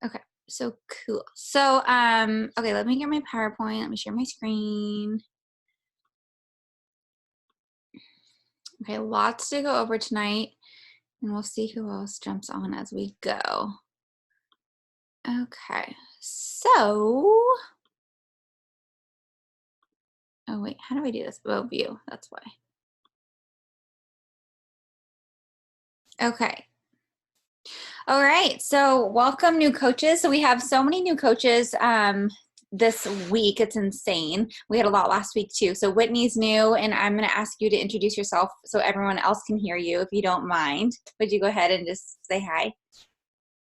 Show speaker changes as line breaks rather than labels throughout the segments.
Okay, so cool. So, okay, let me get my PowerPoint. Let me share my screen. Okay, lots to go over tonight, and we'll see who else jumps on as we go. Okay, so, oh wait, how do I do this? Oh, view, that's why. Okay. All right, so welcome new coaches. So we have so many new coaches this week. It's insane. We had a lot last week too. So Whitney's new, and I'm going to ask you to introduce yourself so everyone else can hear you if you don't mind. Would you go ahead and just say hi?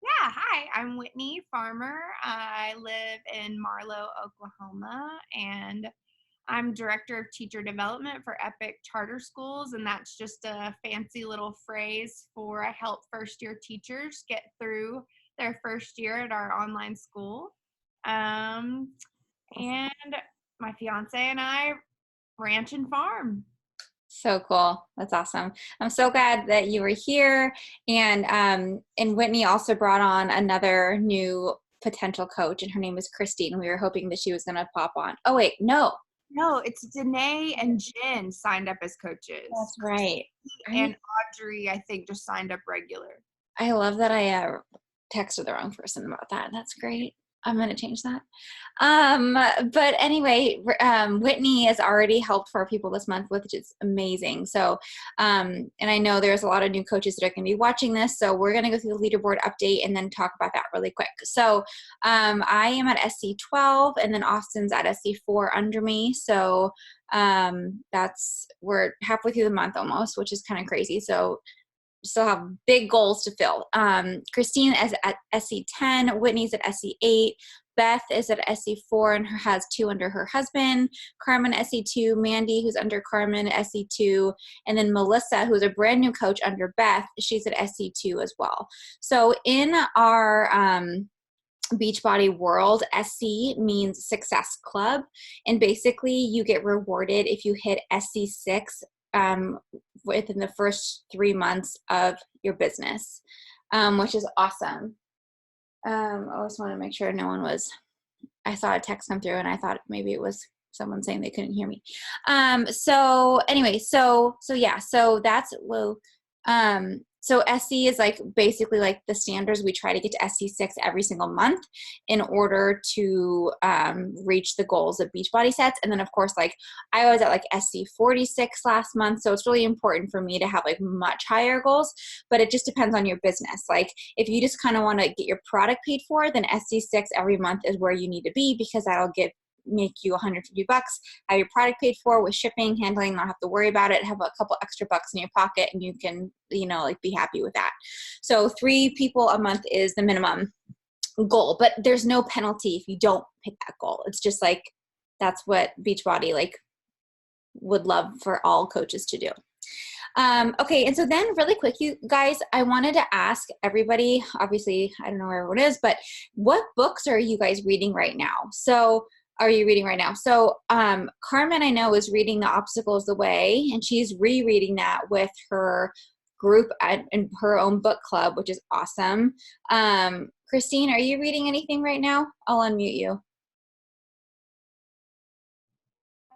Yeah, hi, I'm Whitney Farmer. I live in Marlow, Oklahoma, and I'm Director of Teacher Development for Epic Charter Schools, and that's just a fancy little phrase for I help first-year teachers get through their first year at our online school. And my fiance and I ranch and farm.
So cool. That's awesome. I'm so glad that you were here. And Whitney also brought on another new potential coach, and her name is Christine. We were hoping that she was going to pop on. Oh wait, no.
No, it's Danae and Jen signed up as coaches.
That's right.
And Audrey, I think, just signed up regular.
I love that I texted the wrong person about that. That's great. I'm going to change that. But anyway, Whitney has already helped 4 people this month, which is amazing. So, and I know there's a lot of new coaches that are going to be watching this. So we're going to go through the leaderboard update and then talk about that really quick. So I am at SC12 and then Austin's at SC4 under me. So we're halfway through the month almost, which is kind of crazy. So still have big goals to fill. Christine is at SC10, Whitney's at SC8, Beth is at SC4 and has 2 under her husband, Carmen SC2, Mandy, who's under Carmen, SC2, and then Melissa, who's a brand new coach under Beth, she's at SC2 as well. So in our Beachbody world, SC means Success Club, and basically you get rewarded if you hit SC6 within the first 3 months of your business, which is awesome. I just want to make sure no one was, I saw a text come through and I thought maybe it was someone saying they couldn't hear me. So anyway, so yeah, so that's, well, so SC is like basically like the standards. We try to get to SC6 every single month in order to reach the goals that Beachbody sets. And then of course, like I was at like SC46 last month. So it's really important for me to have like much higher goals, but it just depends on your business. Like if you just kind of want to get your product paid for, then SC6 every month is where you need to be, because that'll make you $150, have your product paid for with shipping, handling, not have to worry about it, have a couple extra bucks in your pocket, and you can, like be happy with that. So 3 people a month is the minimum goal, but there's no penalty if you don't hit that goal. It's just like, that's what Beachbody like would love for all coaches to do. Okay, and so then really quick, you guys, I wanted to ask everybody, obviously, I don't know where everyone is, but what books are you guys reading right now? So Carmen, I know, is reading The Obstacle is the Way, and she's rereading that with her group in her own book club, which is awesome. Christine, are you reading anything right now? I'll unmute you.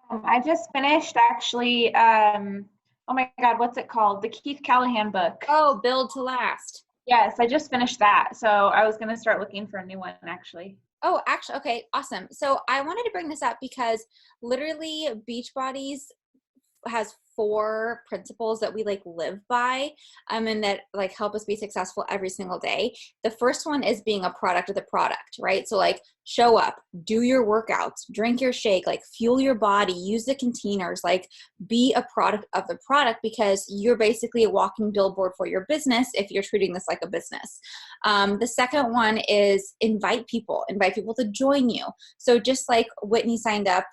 I just finished actually, oh my God, what's it called? The Keith Callahan book.
Oh, Build to Last.
Yes, I just finished that. So I was going to start looking for a new one actually.
Oh, actually, okay, awesome. So I wanted to bring this up because literally Beachbody's has 4 principles that we like live by, and that like help us be successful every single day. The first one is being a product of the product, right? So like show up, do your workouts, drink your shake, like fuel your body, use the containers, like be a product of the product, because you're basically a walking billboard for your business if you're treating this like a business. The second one is invite people to join you. So just like Whitney signed up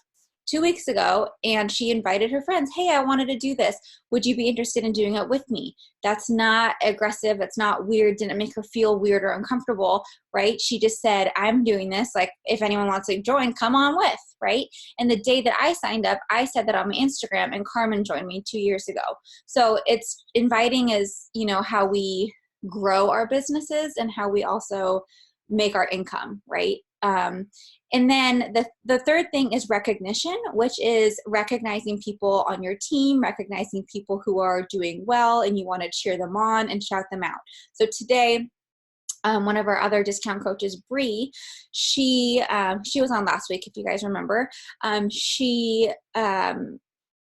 2 weeks ago and she invited her friends, hey, I wanted to do this, would you be interested in doing it with me? That's not aggressive, that's not weird, didn't make her feel weird or uncomfortable, right? She just said, I'm doing this, like if anyone wants to join, come on with, right? And the day that I signed up, I said that on my Instagram, and Carmen joined me 2 years ago. So it's inviting is, how we grow our businesses and how we also make our income, right? And then the third thing is recognition, which is recognizing people on your team, recognizing people who are doing well, and you want to cheer them on and shout them out. So today, one of our other discount coaches, Bree, she was on last week, if you guys remember.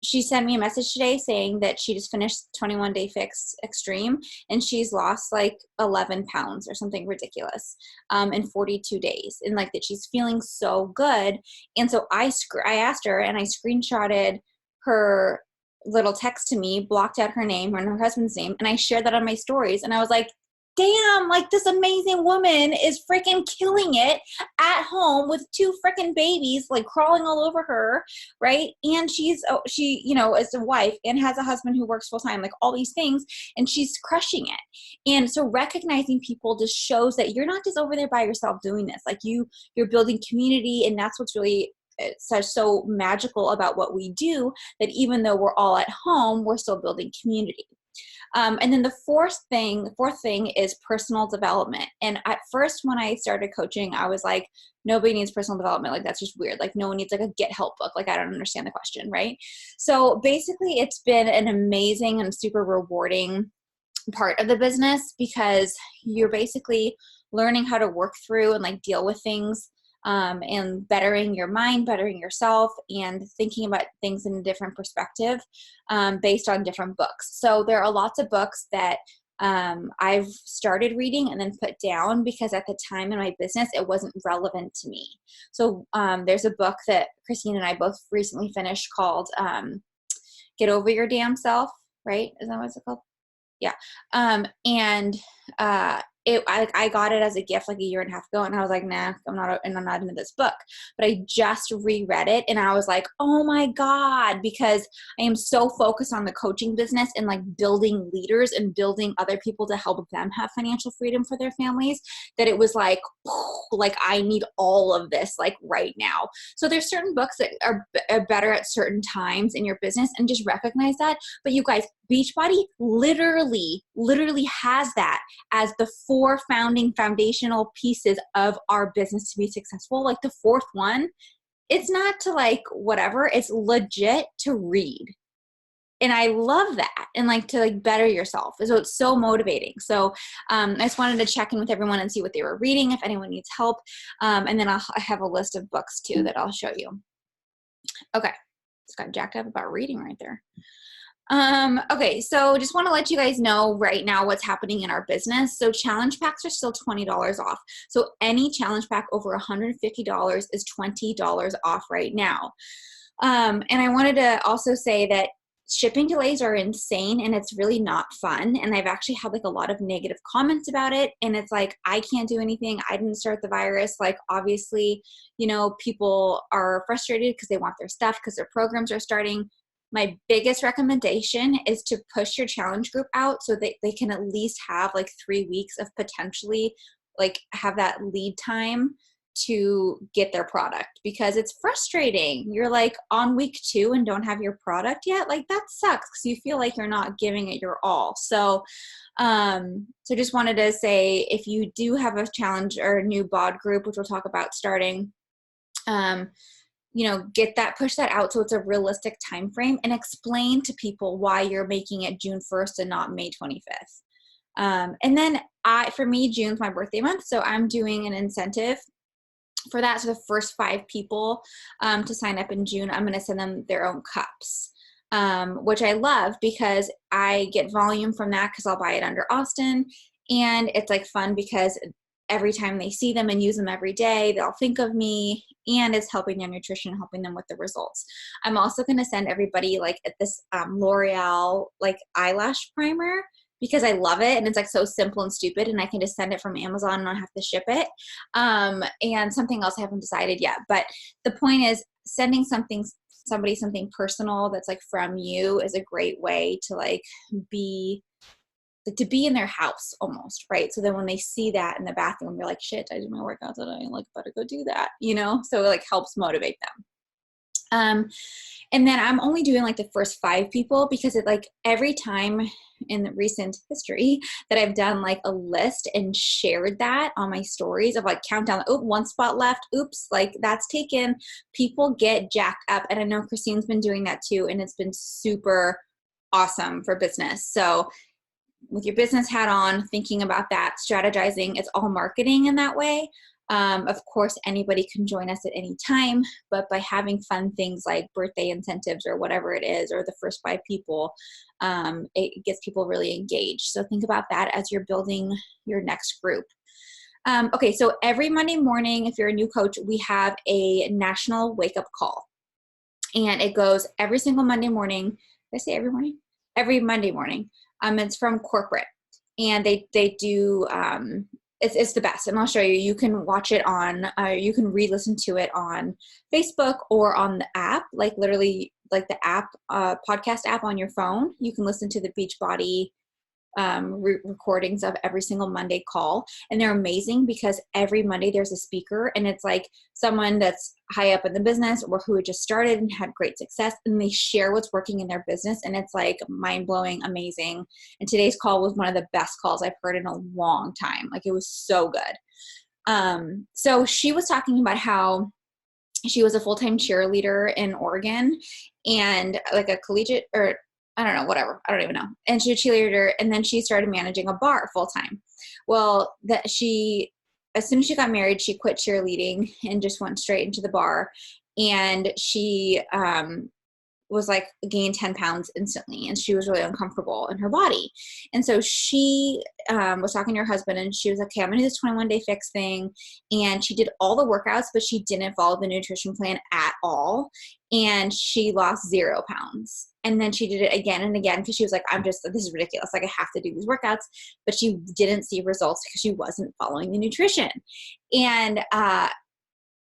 She sent me a message today saying that she just finished 21 Day Fix Extreme, and she's lost like 11 pounds or something ridiculous in 42 days, and like that she's feeling so good. And so I asked her, and I screenshotted her little text to me, blocked out her name and her husband's name, and I shared that on my stories. And I was like, damn, like this amazing woman is freaking killing it at home with 2 freaking babies like crawling all over her, right? And she you know, is a wife and has a husband who works full time, like all these things, and she's crushing it. And so recognizing people just shows that you're not just over there by yourself doing this. Like you're building community, and that's what's really so magical about what we do, that even though we're all at home, we're still building community. And then the fourth thing is personal development. And at first, when I started coaching, I was like, nobody needs personal development. Like, that's just weird. Like, no one needs like a get help book. Like, I don't understand the question, right? So basically, it's been an amazing and super rewarding part of the business, because you're basically learning how to work through and like deal with things, and bettering your mind, bettering yourself, and thinking about things in a different perspective, based on different books. So there are lots of books that I've started reading and then put down because at the time in my business, it wasn't relevant to me. So there's a book that Christine and I both recently finished called Get Over Your Damn Self, right? Is that what it's called? Yeah. I got it as a gift like a year and a half ago, and I was like, nah, I'm not into this book. But I just reread it, and I was like, oh my God, because I am so focused on the coaching business and like building leaders and building other people to help them have financial freedom for their families, that it was like I need all of this like right now. So there's certain books that are better at certain times in your business, and just recognize that. But you guys, Beachbody literally has that as the 4 foundational pieces of our business to be successful. Like the 4th one, it's not to like whatever, it's legit to read. And I love that. And like to like better yourself. So it's so motivating. So I just wanted to check in with everyone and see what they were reading, if anyone needs help. And then I have a list of books too that I'll show you. Okay. Just got jacked up about reading right there. Okay, so just want to let you guys know right now what's happening in our business. So challenge packs are still $20 off. So any challenge pack over $150 is $20 off right now. And I wanted to also say that shipping delays are insane, and it's really not fun. And I've actually had like a lot of negative comments about it. And it's like, I can't do anything. I didn't start the virus. Like, obviously, you know, people are frustrated because they want their stuff because their programs are starting. My biggest recommendation is to push your challenge group out so that they can at least have like 3 weeks of potentially like have that lead time to get their product, because it's frustrating. You're like on week 2 and don't have your product yet. Like that sucks because you feel like you're not giving it your all. So, so just wanted to say, if you do have a challenge or a new bod group, which we'll talk about starting, you know, push that out so it's a realistic time frame, and explain to people why you're making it June 1st and not May 25th. And then for me, June's my birthday month, so I'm doing an incentive for that. So the first 5 people to sign up in June, I'm going to send them their own cups, which I love because I get volume from that because I'll buy it under Austin, and it's like fun because every time they see them and use them every day, they'll think of me, and it's helping their nutrition, helping them with the results. I'm also going to send everybody like this L'Oreal like eyelash primer, because I love it, and it's like so simple and stupid, and I can just send it from Amazon and not have to ship it. And something else I haven't decided yet, but the point is sending somebody something personal that's like from you is a great way to like be in their house almost, right? So then when they see that in the bathroom, they're like, shit, I did my workout today, like better go do that, you know? So it like helps motivate them. And then I'm only doing like the first 5 people because it like every time in the recent history that I've done like a list and shared that on my stories of like countdown, oh, 1 spot left. Oops, like that's taken. People get jacked up. And I know Christine's been doing that too. And it's been super awesome for business. So with your business hat on, thinking about that, strategizing, it's all marketing in that way. Of course, anybody can join us at any time, but by having fun things like birthday incentives or whatever it is, or the first 5 people, it gets people really engaged. So think about that as you're building your next group. Okay, so every Monday morning, if you're a new coach, we have a national wake-up call. And it goes every single Monday morning. Did I say every morning? Every Monday morning. It's from corporate. And they do it's the best, and I'll show you. You can watch it on, you can re-listen to it on Facebook or on the app, like literally like the app, podcast app on your phone. You can listen to the Beachbody recordings of every single Monday call, and they're amazing because every Monday there's a speaker, and it's like someone that's high up in the business or who had just started and had great success, and they share what's working in their business, and it's like mind-blowing, amazing. And today's call was one of the best calls I've heard in a long time. Like it was so good. So she was talking about how she was a full-time cheerleader in Oregon, and like a collegiate, or I don't know, whatever. I don't even know. And she was a cheerleader, and then she started managing a bar full time. Well, as soon as she got married, she quit cheerleading and just went straight into the bar. And she was like gained 10 pounds instantly, and she was really uncomfortable in her body. And so she was talking to her husband, and she was like, okay, I'm gonna do this 21-day fix thing. And she did all the workouts, but she didn't follow the nutrition plan at all. And she lost 0 pounds. And then she did it again and again because she was like, this is ridiculous. Like I have to do these workouts. But she didn't see results because she wasn't following the nutrition. And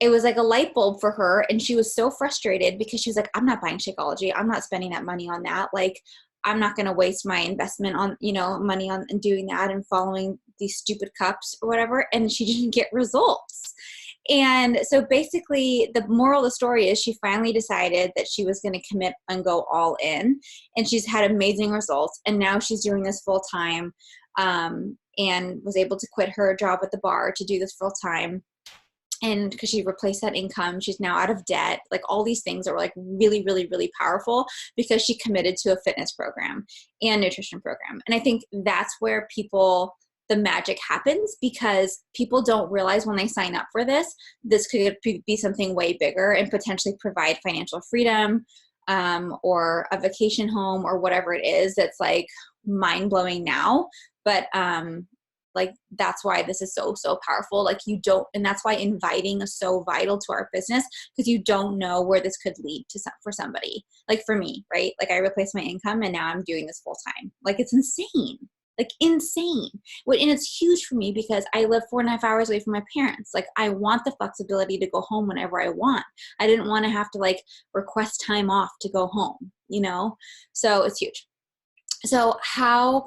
it was like a light bulb for her. And she was so frustrated because she was like, I'm not buying Shakeology. I'm not spending that money on that. Like, I'm not going to waste my investment on, money on doing that and following these stupid cups or whatever. And she didn't get results. And so basically the moral of the story is she finally decided that she was going to commit and go all in, and she's had amazing results. And now she's doing this full time, and was able to quit her job at the bar to do this full time. And because she replaced that income, she's now out of debt. Like all these things are like really, really, really powerful because she committed to a fitness program and nutrition program. And I think that's where the magic happens, because people don't realize when they sign up for this could be something way bigger and potentially provide financial freedom, or a vacation home or whatever it is that's like mind-blowing now. But like that's why this is so, so powerful. Like and that's why inviting is so vital to our business, because you don't know where this could lead to for somebody. Like for me, right? Like I replaced my income and now I'm doing this full time. Like it's insane. Like insane. And it's huge for me because I live 4.5 hours away from my parents. Like I want the flexibility to go home whenever I want. I didn't want to have to like request time off to go home, So it's huge. So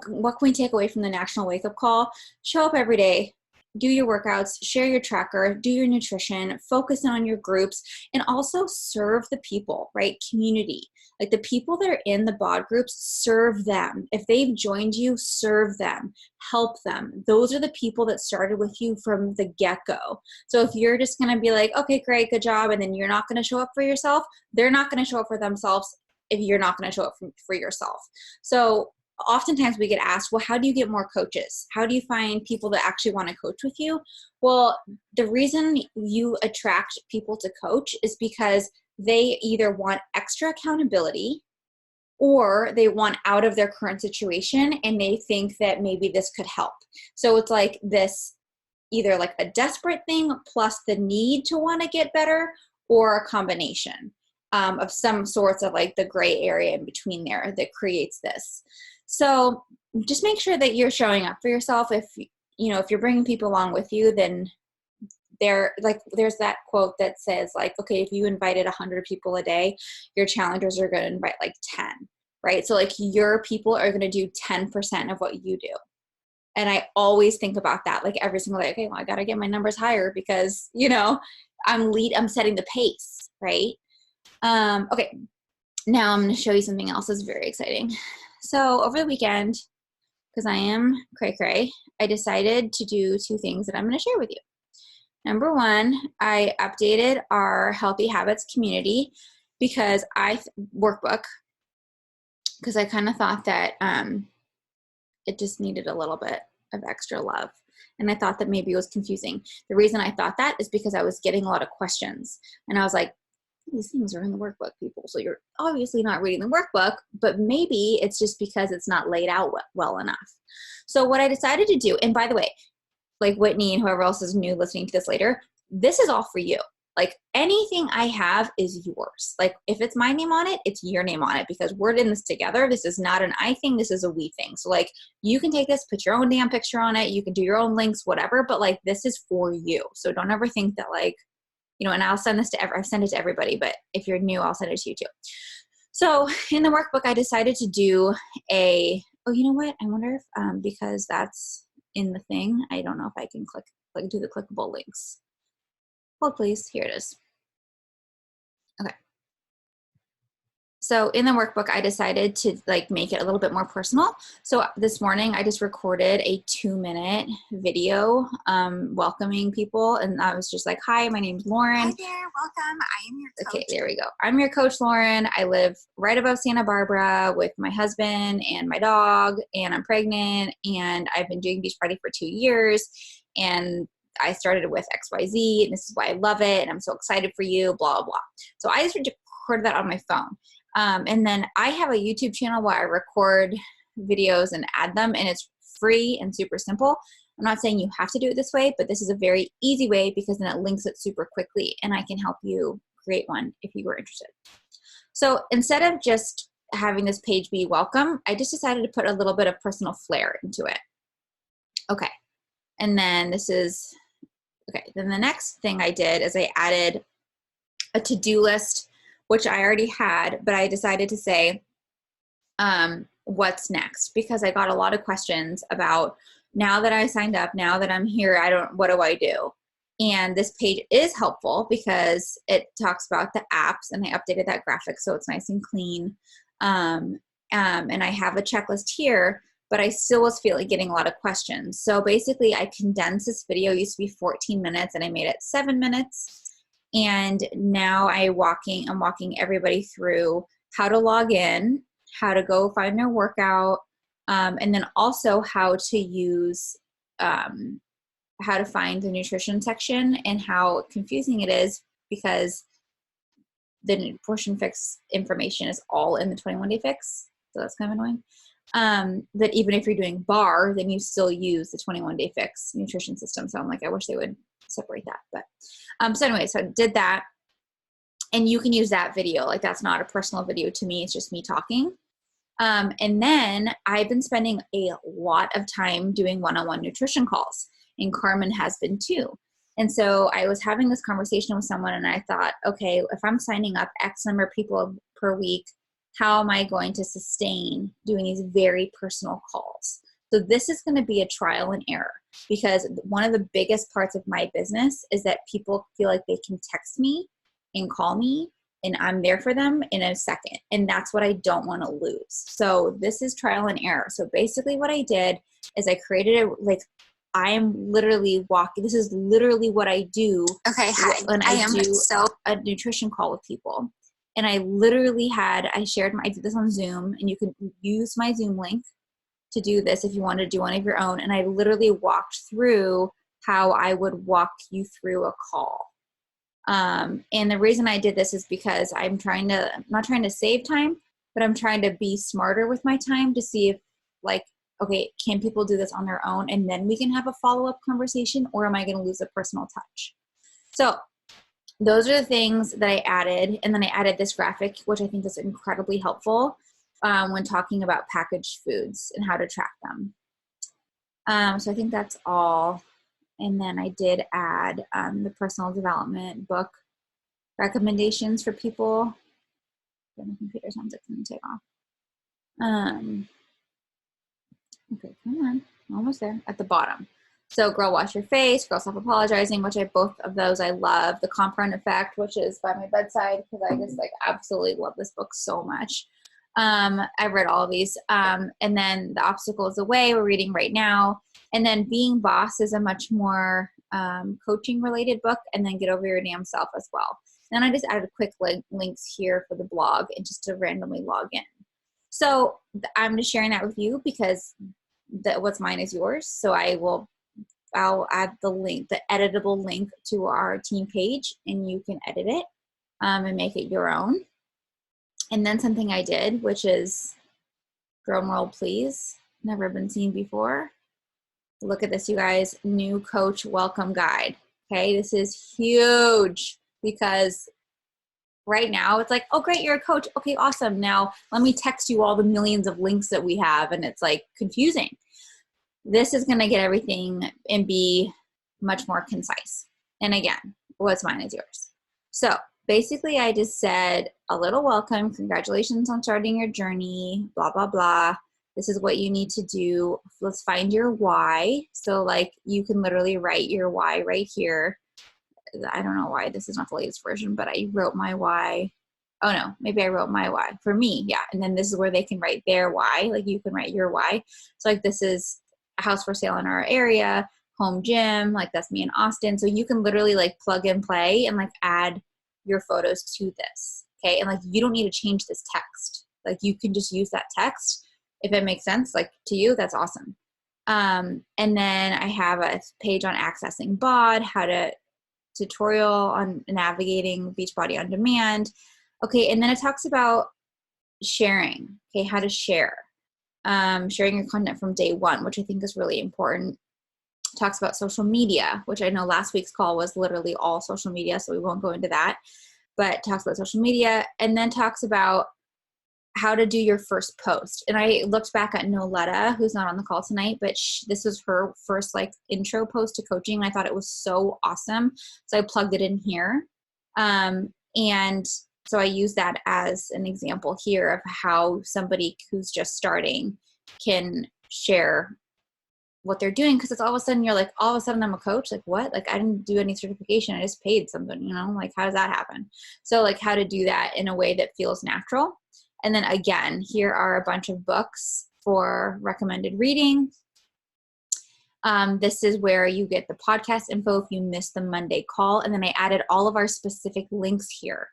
what can we take away from the National Wake Up Call? Show up every day, do your workouts, share your tracker, do your nutrition, focus on your groups, and also serve the people, right? Community. Like the people that are in the BOD groups, serve them. If they've joined you, serve them, help them. Those are the people that started with you from the get-go. So if you're just going to be like, okay, great, good job, and then you're not going to show up for yourself, they're not going to show up for themselves if you're not going to show up for yourself. So oftentimes we get asked, well, how do you get more coaches? How do you find people that actually want to coach with you? Well, the reason you attract people to coach is because they either want extra accountability or they want out of their current situation and they think that maybe this could help. So it's like this, either like a desperate thing plus the need to want to get better, or a combination of some sorts of like the gray area in between there that creates this. So just make sure that you're showing up for yourself. If you're bringing people along with you, then there's that quote that says like, okay, if you invited 100 people a day, your challengers are going to invite like 10, right? So like your people are going to do 10% of what you do. And I always think about that, like every single day, okay, well, I got to get my numbers higher because, I'm setting the pace, right? Okay, now I'm going to show you something else that's very exciting. So over the weekend, because I am cray-cray, I decided to do 2 things that I'm going to share with you. Number 1, I updated our Healthy Habits community because workbook, because I kind of thought that it just needed a little bit of extra love. And I thought that maybe it was confusing. The reason I thought that is because I was getting a lot of questions. And I was like, these things are in the workbook, people. So you're obviously not reading the workbook, but maybe it's just because it's not laid out well enough. So what I decided to do, and by the way, like Whitney and whoever else is new listening to this later, this is all for you. Like anything I have is yours. Like if it's my name on it, it's your name on it because we're in this together. This is not an I thing. This is a we thing. So like you can take this, put your own damn picture on it. You can do your own links, whatever, but like this is for you. So don't ever think that like, you know, and I'll send this to I've sent it to everybody, but if you're new, I'll send it to you too. So in the workbook, I decided to do you know what? I wonder if, because that's in the thing, I don't know if I can do the clickable links. Hold please, here it is. Okay. So in the workbook, I decided to like make it a little bit more personal. So this morning I just recorded a 2-minute video welcoming people. And I was just like, hi, my name's Lauren.
Hi there, welcome. I am your coach.
Okay, there we go. I'm your coach, Lauren. I live right above Santa Barbara with my husband and my dog, and I'm pregnant, and I've been doing Beach Party for 2 years. And I started with XYZ, and this is why I love it, and I'm so excited for you, blah, blah. So I just recorded that on my phone. And then I have a YouTube channel where I record videos and add them, and it's free and super simple. I'm not saying you have to do it this way, but this is a very easy way because then it links it super quickly, and I can help you create one if you were interested. So instead of just having this page be welcome, I just decided to put a little bit of personal flair into it. Okay. And then then the next thing I did is I added a to-do list, which I already had, but I decided to say, what's next? Because I got a lot of questions about, now that I signed up, now that I'm here, what do I do? And this page is helpful because it talks about the apps, and I updated that graphic so it's nice and clean. And I have a checklist here, but I still was getting a lot of questions. So basically I condensed this video. It used to be 14 minutes and I made it 7 minutes. And now I'm walking everybody through how to log in, how to go find their workout, and then also how to use, how to find the nutrition section, and how confusing it is because the Nutrition Fix information is all in the 21-day fix. So that's kind of annoying. That even if you're doing bar, then you still use the 21-day fix nutrition system. So I'm like, I wish they would separate that. But so anyway, so I did that, and you can use that video. Like that's not a personal video to me. It's just me talking. And then I've been spending a lot of time doing one-on-one nutrition calls, and Carmen has been too. And so I was having this conversation with someone, and I thought, okay, if I'm signing up X number of people per week, how am I going to sustain doing these very personal calls? So this is going to be a trial and error, because one of the biggest parts of my business is that people feel like they can text me and call me, and I'm there for them in a second. And that's what I don't want to lose. So this is trial and error. So basically what I did is I created I am literally walking. This is literally what I do.
Okay, hi.
When I do a nutrition call with people. And I literally I did this on Zoom, and you can use my Zoom link to do this if you want to do one of your own. And I literally walked through how I would walk you through a call. And the reason I did this is because I'm not trying to save time, but I'm trying to be smarter with my time to see if okay, can people do this on their own and then we can have a follow-up conversation, or am I going to lose a personal touch? So those are the things that I added. And then I added this graphic, which I think is incredibly helpful when talking about packaged foods and how to track them. So I think that's all. And then I did add the personal development book recommendations for people. My computer sounds like it's going to take off. Okay, come on. Almost there. At the bottom. So Girl Wash Your Face, Girl Stop Apologizing, which both of those I love. The Compound Effect, which is by my bedside because I just like absolutely love this book so much. I've read all of these. And then The Obstacle is the Way, we're reading right now. And then Being Boss is a much more coaching related book, and then Get Over Your Damn Self as well. Then I just added quick links here for the blog and just to randomly log in. So I'm just sharing that with you because what's mine is yours. So I'll add the link, the editable link to our team page, and you can edit it and make it your own. And then something I did, which is, drum roll please, never been seen before. Look at this, you guys, new coach welcome guide. Okay, this is huge because right now it's like, oh great, you're a coach. Okay, awesome. Now let me text you all the millions of links that we have, and it's like confusing. This is going to get everything and be much more concise. And again, what's mine is yours. So basically I just said a little welcome, congratulations on starting your journey, blah, blah, blah. This is what you need to do. Let's find your why. So like you can literally write your why right here. I don't know why this is not the latest version, but I wrote my why. Oh no, maybe I wrote my why for me. Yeah. And then this is where they can write their why. Like you can write your why. So like this is a house for sale in our area, home gym, like that's me in Austin. So you can literally like plug and play and like add your photos to this. Okay. And like you don't need to change this text. Like you can just use that text. If it makes sense, like to you, that's awesome. And then I have a page on accessing BOD, how to tutorial on navigating Beachbody on demand. Okay. And then it talks about sharing. Okay. How to share. Sharing your content from day one, which I think is really important. Talks about social media, which I know last week's call was literally all social media, so we won't go into that, but talks about social media, and then talks about how to do your first post. And I looked back at Noletta, who's not on the call tonight, but this was her first like intro post to coaching. And I thought it was so awesome. So I plugged it in here. And so I use that as an example here of how somebody who's just starting can share what they're doing. Cause it's all of a sudden you're like, all of a sudden I'm a coach. Like what? Like I didn't do any certification. I just paid something, you know, like how does that happen? So like how to do that in a way that feels natural. And then again, here are a bunch of books for recommended reading. This is where you get the podcast info if you missed the Monday call. And then I added all of our specific links here.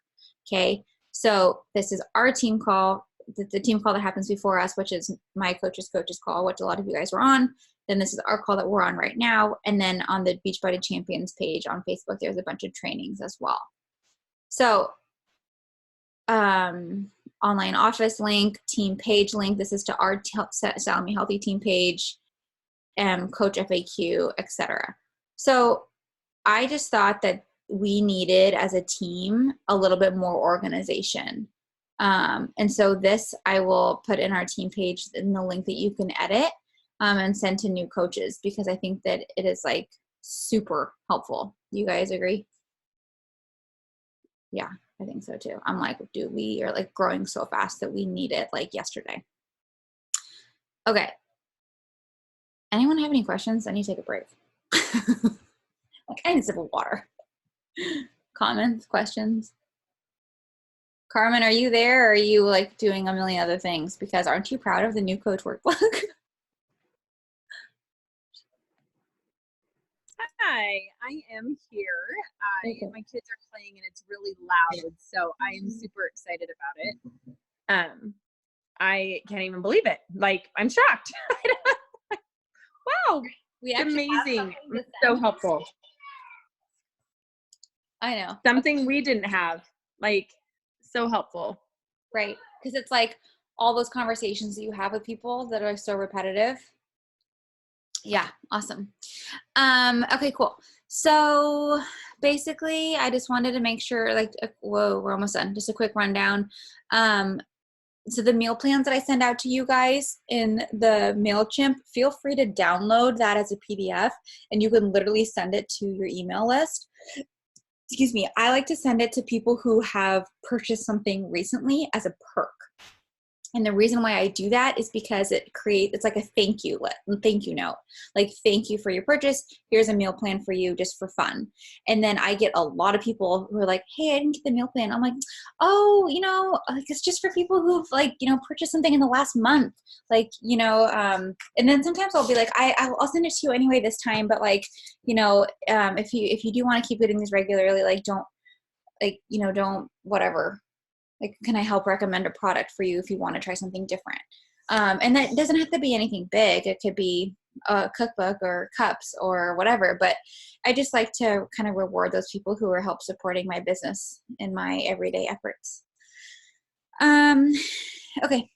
Okay. So this is our team call, the team call that happens before us, which is my coach's call, which a lot of you guys were on. Then this is our call that we're on right now. And then on the Beachbody Champions page on Facebook, there's a bunch of trainings as well. So, online office link, team page link. This is to our Salome Healthy team page, coach FAQ, etc. So I just thought that we needed as a team a little bit more organization. And so this I will put in our team page in the link that you can edit and send to new coaches because I think that it is like super helpful. You guys agree? Yeah. I think so too. I'm like, dude, we are like growing so fast that we need it like yesterday. Okay. Anyone have any questions? I need to take a break. Like I need a sip of water. Comments, questions? Carmen, are you there? Or are you like doing a million other things? Because aren't you proud of the new coach workbook?
Hi, I am here. My kids are playing and it's really loud, so I am super excited about it. I can't even believe it. Like, I'm shocked. Wow, it's amazing. It's so helpful.
I know.
Something we didn't have. Like, so helpful.
Right, because it's like all those conversations that you have with people that are so repetitive. Yeah, awesome. Okay, cool. So basically, I just wanted to make sure, like, whoa, we're almost done. Just a quick rundown. So the meal plans that I send out to you guys in the MailChimp, feel free to download that as a PDF, and you can literally send it to your email list. Excuse me. I like to send it to people who have purchased something recently as a perk. And the reason why I do that is because it's like a thank you note. Like, thank you for your purchase. Here's a meal plan for you just for fun. And then I get a lot of people who are like, hey, I didn't get the meal plan. I'm like, oh, it's just for people who've purchased something in the last month. Like, and then sometimes I'll be like, I'll send it to you anyway this time. But like, if you do want to keep getting these regularly, like, don't whatever. Like, can I help recommend a product for you if you want to try something different? And that doesn't have to be anything big. It could be a cookbook or cups or whatever. But I just like to kind of reward those people who are help supporting my business in my everyday efforts. Okay.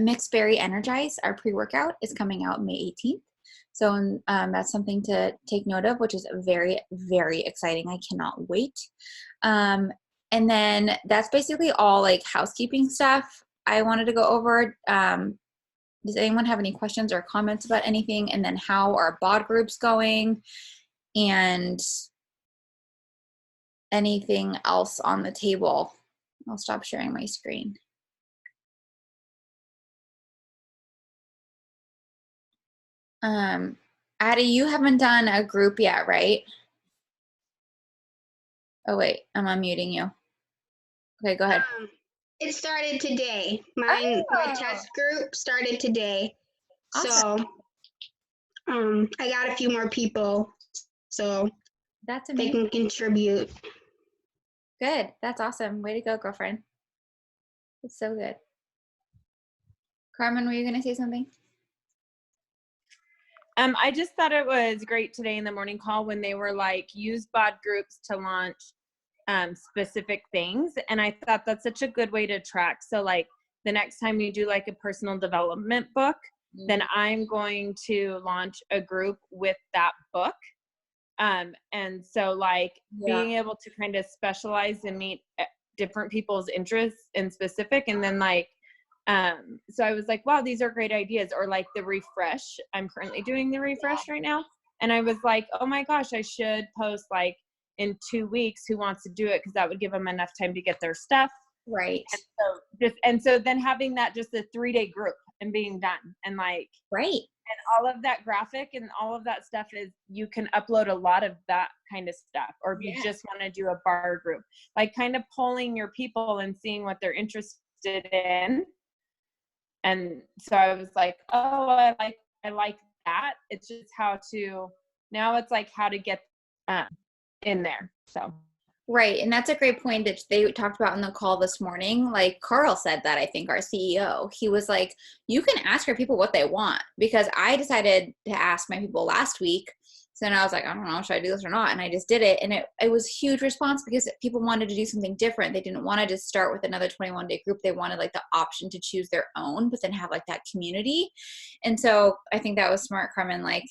Mixed Berry Energize, our pre-workout, is coming out May 18th. So that's something to take note of, which is very, very exciting. I cannot wait. And then that's basically all like housekeeping stuff I wanted to go over. Does anyone have any questions or comments about anything? And then how are BOD groups going? And anything else on the table? I'll stop sharing my screen. Addie, you haven't done a group yet, right? Oh, wait, I'm unmuting you. Okay, go ahead.
It started today. My test group started today.
Awesome.
So I got a few more people so
that's amazing.
They can contribute.
Good. That's awesome. Way to go, girlfriend. It's so good. Carmen, were you going to say something?
I just thought it was great today in the morning call when they were like, use BOD groups to launch specific things. And I thought that's such a good way to track. So like the next time you do like a personal development book, then I'm going to launch a group with that book. And so like being able to kind of specialize and meet different people's interests in specific. And then like, so I was like, wow, these are great ideas. Or like the refresh, I'm currently doing the refresh right now. And I was like, oh my gosh, I should post like in 2 weeks who wants to do it, because that would give them enough time to get their stuff.
Right.
And so then having that just a 3-day group and being done and like,
right.
And all of that graphic and all of that stuff is, you can upload a lot of that kind of stuff. Or if you just want to do a bar group, like kind of polling your people and seeing what they're interested in. And so I was like, oh, I like that. It's just now it's like how to get in there. So.
Right. And that's a great point that they talked about in the call this morning. Like Carl said that, I think, our CEO, he was like, you can ask your people what they want, because I decided to ask my people last week. So then I was like, I don't know, should I do this or not? And I just did it. And it was a huge response, because people wanted to do something different. They didn't want to just start with another 21-day group. They wanted like the option to choose their own, but then have like that community. And so I think that was smart, Carmen, like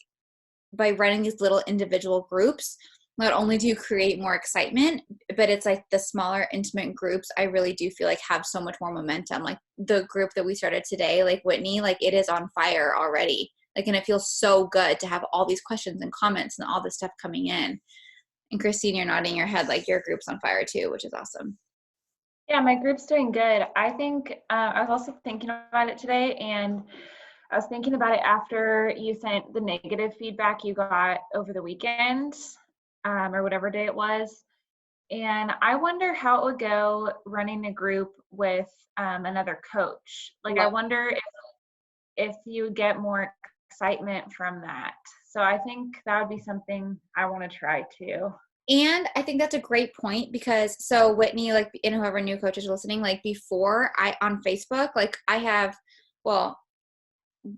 by running these little individual groups, not only do you create more excitement, but it's like the smaller intimate groups, I really do feel like have so much more momentum. Like the group that we started today, like Whitney, like it is on fire already. Like, and it feels so good to have all these questions and comments and all this stuff coming in. And Christine, you're nodding your head like your group's on fire too, which is awesome.
Yeah, my group's doing good. I think I was also thinking about it today, and I was thinking about it after you sent the negative feedback you got over the weekend. Or whatever day it was. And I wonder how it would go running a group with another coach. Like, I wonder if you would get more excitement from that. So I think that would be something I want to try too.
And I think that's a great point, because so Whitney, like, and whoever new coaches listening, like before on Facebook, like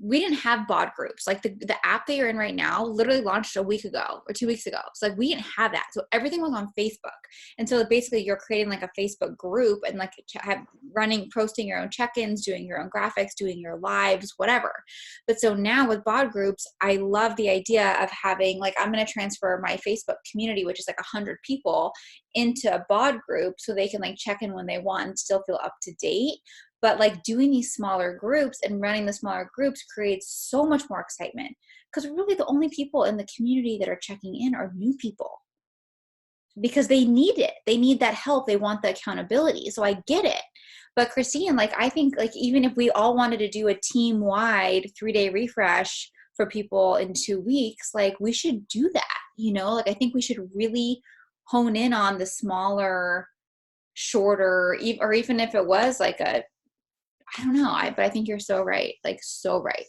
we didn't have BOD groups. Like the app that you're in right now literally launched a week ago or 2 weeks ago. So like we didn't have that. So everything was on Facebook. And so basically you're creating like a Facebook group and like posting your own check-ins, doing your own graphics, doing your lives, whatever. But so now with BOD groups, I love the idea of having like, I'm going to transfer my Facebook community, which is like 100 people, into a BOD group so they can like check in when they want and still feel up to date. But like doing these smaller groups and running the smaller groups creates so much more excitement, because really the only people in the community that are checking in are new people, because they need it. They need that help. They want the accountability. So I get it. But Christine, like, I think like even if we all wanted to do a team wide 3-day refresh for people in 2 weeks, like we should do that, like I think we should really hone in on the smaller, shorter, or even if it was like I don't know, but I think you're so right, like so right.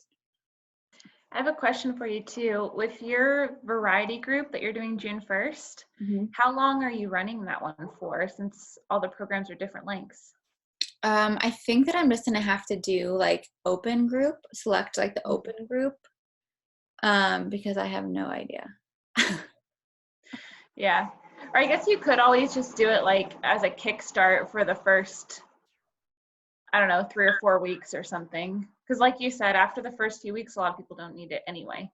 I have a question for you too. With your variety group that you're doing June 1st, how long are you running that one for, since all the programs are different lengths?
I think that I'm just gonna have to do like open group, select like the open group, because I have no idea.
Yeah. Or I guess you could always just do it like as a kickstart for the first, I don't know, 3 or 4 weeks or something. Because like you said, after the first few weeks, a lot of people don't need it anyway.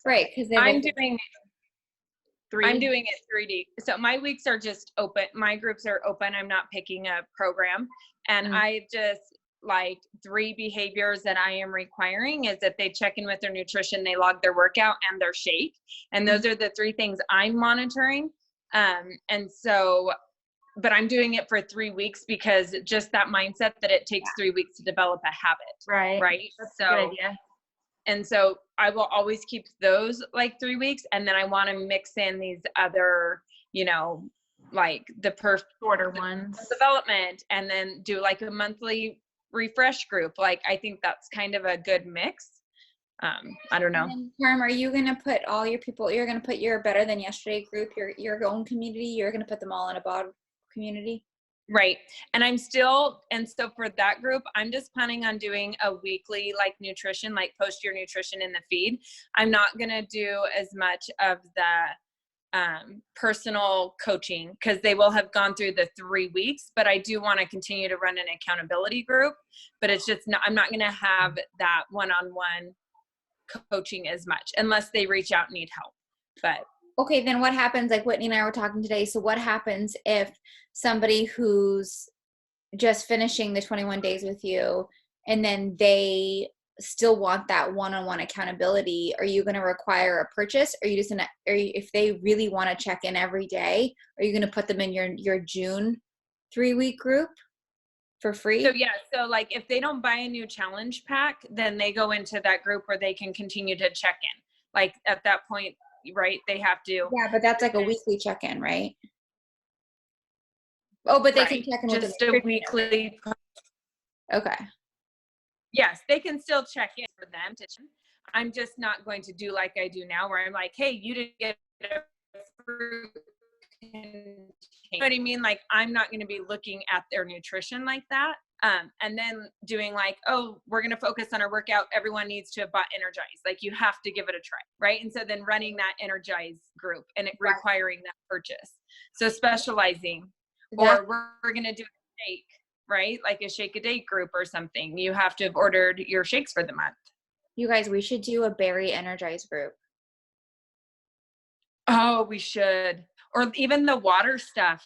Right, because
I'm doing
3.
it 3D. So my weeks are just open. My groups are open. I'm not picking a program. And I just like 3 behaviors that I am requiring is that they check in with their nutrition, they log their workout and their shake. And those are the 3 things I'm monitoring. And so, but I'm doing it for 3 weeks because just that mindset that it takes 3 weeks to develop a habit. Right.
That's
so
a good idea.
And so I will always keep those like 3 weeks. And then I want to mix in these other, like the
shorter ones
development, and then do like a monthly refresh group. Like, I think that's kind of a good mix. I don't know.
Carm, are you going to put all your people, you're going to put your Better Than Yesterday group, your own community, you're going to put them all in a BOD community?
Right. And so for that group, I'm just planning on doing a weekly like nutrition, like post your nutrition in the feed. I'm not going to do as much of the personal coaching because they will have gone through the 3 weeks, but I do want to continue to run an accountability group, but it's just I'm not going to have that one-on-one coaching as much unless they reach out and need help. But
okay, then what happens, like Whitney and I were talking today, so what happens if somebody who's just finishing the 21 days with you and then they still want that one-on-one accountability? Are you going to require a purchase? Or are you just gonna, if they really want to check in every day, are you going to put them in your June 3-week group for free?
So like if they don't buy a new challenge pack, then they go into that group where they can continue to check in. Like at that point, right, they have to.
Yeah, but that's like a weekly check-in, right? Oh, but they can check in with
just a weekly.
Okay.
Yes, they can still check in for them. I'm just not going to do like I do now, where I'm like, hey, you didn't get a fruit. You know what I mean? Like, I'm not going to be looking at their nutrition like that. And then doing like, oh, we're going to focus on our workout. Everyone needs to have bought Energize. Like, you have to give it a try, right? And so then running that Energize group and it requiring that purchase. So specializing, or we're going to do a shake, right? Like a shake a date group or something. You have to have ordered your shakes for the month.
You guys, we should do a berry Energize group.
Oh, we should. Or even the water stuff.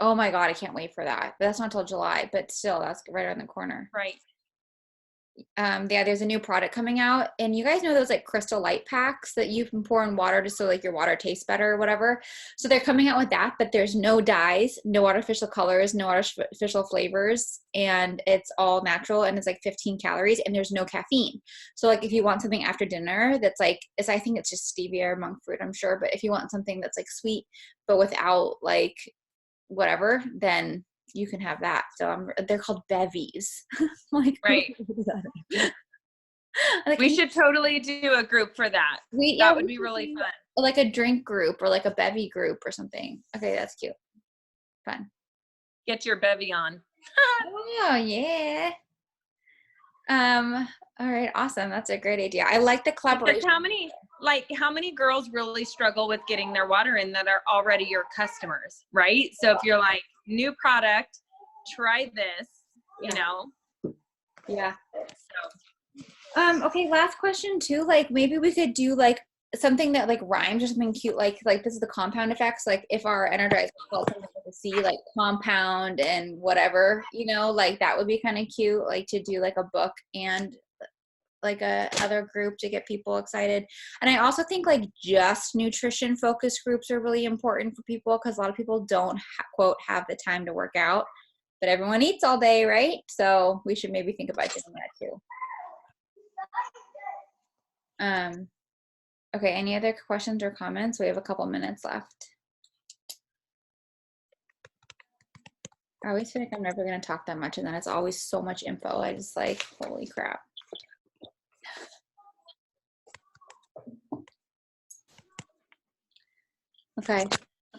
Oh my God, I can't wait for that. But that's not till July, but still, that's right around the corner.
Right.
Yeah, there's a new product coming out, and you guys know those like Crystal Light packs that you can pour in water just so like your water tastes better or whatever. So they're coming out with that, but there's no dyes, no artificial colors, no artificial flavors, and it's all natural, and it's like 15 calories, and there's no caffeine. So like if you want something after dinner that's like, I think it's just stevia or monk fruit, I'm sure, but if you want something that's like sweet but without like whatever, then you can have that. So they're called bevies. Like,
right.
like,
we should totally do a group for that. That would be really fun.
Like a drink group or like a bevy group or something. Okay, that's cute. Fun.
Get your bevy on.
Oh yeah. All right, awesome. That's a great idea. I like the collaboration.
How many girls really struggle with getting their water in that are already your customers, right? So if you're like, new product, try this, you know?
Yeah. So. Okay, last question too. Like maybe we could do like something that like rhymes or something cute, like this is the compound effects. Like if our Energize called something with a C, like compound and whatever, like that would be kind of cute, like to do like a book and like a other group to get people excited. And I also think like just nutrition focused groups are really important for people because a lot of people don't quote have the time to work out. but everyone eats all day, right? So we should maybe think about doing that too. Okay, any other questions or comments? We have a couple minutes left. I always feel like I'm never gonna talk that much, and then it's always so much info. I just like, holy crap. Okay.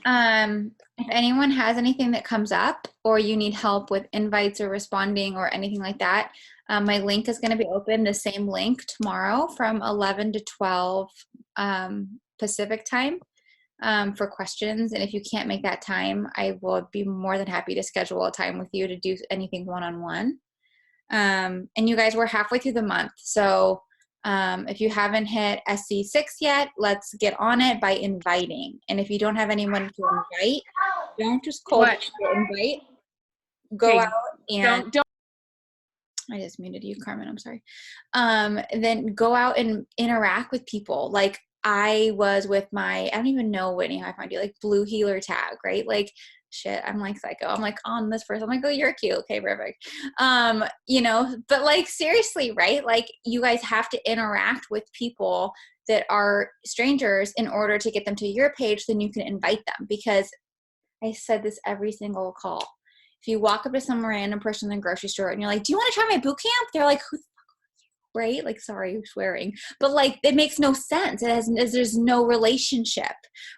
If anyone has anything that comes up or you need help with invites or responding or anything like that, my link is going to be open, the same link tomorrow from 11 to 12 Pacific time for questions. And if you can't make that time, I will be more than happy to schedule a time with you to do anything one-on-one. And you guys, we're halfway through the month. So if you haven't hit SC6 yet, let's get on it by inviting. And if you don't have anyone to invite, don't just cold invite. Go out and
don't.
I just muted you, Carmen. I'm sorry. Then go out and interact with people. Like I was with I don't even know, Whitney, how I found you, like Blue Healer tag, right? Like shit, I'm like psycho. I'm like on this person. I'm like, oh, you're cute. Okay, perfect. You know, but like seriously, right? Like you guys have to interact with people that are strangers in order to get them to your page, then you can invite them. Because I said this every single call. If you walk up to some random person in the grocery store and you're like, do you want to try my boot camp? They're like, who the fuck are you? Right? Like, sorry, I'm swearing. But like, it makes no sense. There's no relationship,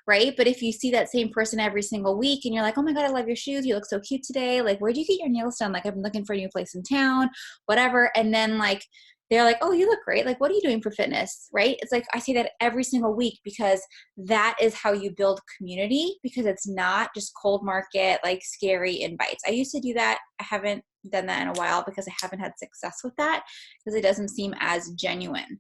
right? But if you see that same person every single week and you're like, oh my God, I love your shoes. You look so cute today. Like, where'd you get your nails done? Like, I've been looking for a new place in town, whatever. And then like, they're like, oh, you look great. Like, what are you doing for fitness? Right? It's like, I say that every single week because that is how you build community, because it's not just cold market, like scary invites. I used to do that. I haven't done that in a while because I haven't had success with that because it doesn't seem as genuine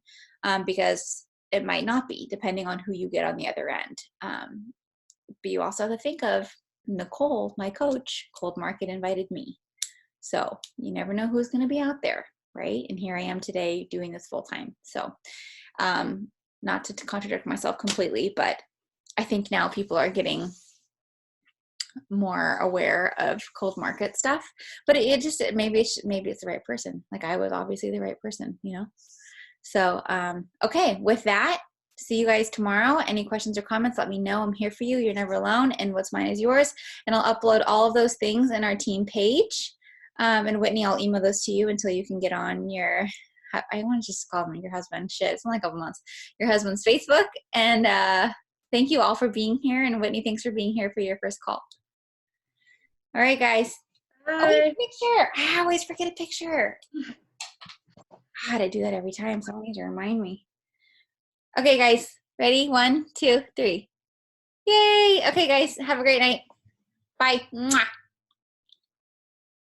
because it might not be depending on who you get on the other end. But you also have to think of Nicole, my coach, cold market invited me. So you never know who's going to be out there. Right? And here I am today doing this full time. So not to contradict myself completely, but I think now people are getting more aware of cold market stuff, but maybe it's the right person. Like I was obviously the right person, you know? So, okay, with that, see you guys tomorrow. Any questions or comments, let me know. I'm here for you. You're never alone. And what's mine is yours. And I'll upload all of those things in our team page. And Whitney, I'll email those to you until you can get on your, I want to just call him your husband. Shit, it's only a couple months. Your husband's Facebook. And thank you all for being here. And Whitney, thanks for being here for your first call. All right, guys.
Bye.
Oh, picture. I always forget a picture. God, I do that every time. Someone needs to remind me. Okay, guys. Ready? 1, 2, 3. Yay. Okay, guys. Have a great night. Bye. Mwah.